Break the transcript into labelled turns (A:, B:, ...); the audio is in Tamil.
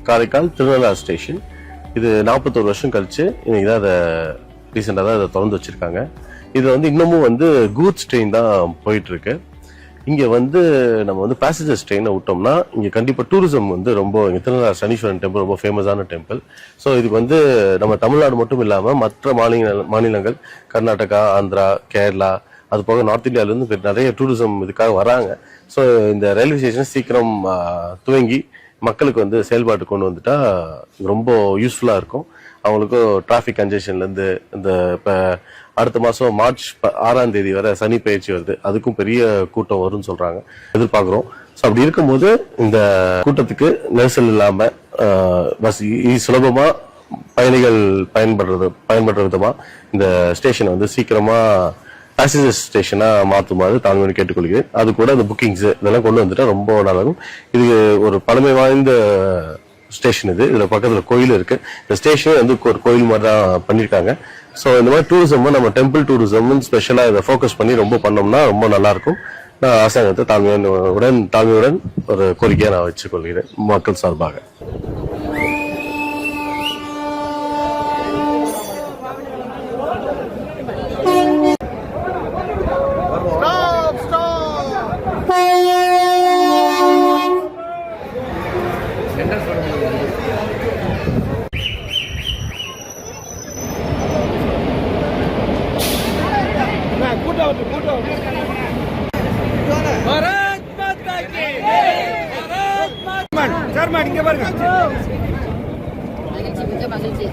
A: காரைக்கால் திருநள்ளாறு ஸ்டேஷன். இது 41 வருஷம் கழிச்சு இன்னைக்கு தான் அதை ரீசெண்டாக தான் அதை திறந்து வச்சிருக்காங்க. இது இன்னமும் கூட்ஸ் ட்ரெயின் தான் போயிட்டு இருக்கு. இங்க நம்ம பேசஞ்சர்ஸ் ட்ரெயினை விட்டோம்னா இங்க கண்டிப்பா டூரிசம் ரொம்ப திருநள்ளாறு சனீஸ்வரன் டெம்பிள் ரொம்ப ஃபேமஸான டெம்பிள். ஸோ இதுக்கு நம்ம தமிழ்நாடு மட்டும் இல்லாம மற்ற மாநிலங்கள் கர்நாடகா, ஆந்திரா, கேரளா, அது போக நார்த் இந்தியால இருந்து நிறைய டூரிசம் இதுக்காக வராங்க. ஸோ இந்த ரயில்வே ஸ்டேஷன் சீக்கிரம் துவங்கி மக்களுக்கு செயல்பாட்டு கொண்டு வந்துட்டா ரொம்ப யூஸ்ஃபுல்லா இருக்கும். அவங்களுக்கும் டிராபிக் கன்ஜெஷன்ல இருந்து இந்த இப்ப அடுத்த மாசம் மார்ச் 6ஆம் தேதி வரை சனி பயிற்சி வருது, அதுக்கும் பெரிய கூட்டம் வரும்னு சொல்றாங்க, எதிர்பார்க்கிறோம். ஸோ அப்படி இருக்கும்போது இந்த கூட்டத்துக்கு நெரிசல் இல்லாம சுலபமா பயணிகள் பயன்படுற விதமா இந்த ஸ்டேஷனை சீக்கிரமா பேசஞ்சர் ஸ்டேஷனா மாத்துமாறு தாழ்மையை கேட்டுக்கொள்கிறேன். அது கூட இந்த புக்கிங்ஸ் இதெல்லாம் கொண்டு வந்துட்டா ரொம்ப நல்லாகும். இது ஒரு பழமை வாய்ந்த ஸ்டேஷன். இதுல பக்கத்துல கோயில் இருக்கு. இந்த ஸ்டேஷன் ஒரு கோயில் மாதிரி தான் பண்ணிருக்காங்க. ஸோ இந்த மாதிரி டூரிசம் நம்ம டெம்பிள் டூரிசம் ஸ்பெஷலா இதை ஃபோக்கஸ் பண்ணி ரொம்ப பண்ணோம்னா ரொம்ப நல்லா இருக்கும். நான் அரசாங்கத்தை தாழ்மையுடன் ஒரு கோரிக்கையை நான் வச்சுக்கொள்கிறேன் மக்கள் சார்பாக.
B: இங்க பாருங்க. மகிழ்ச்சி.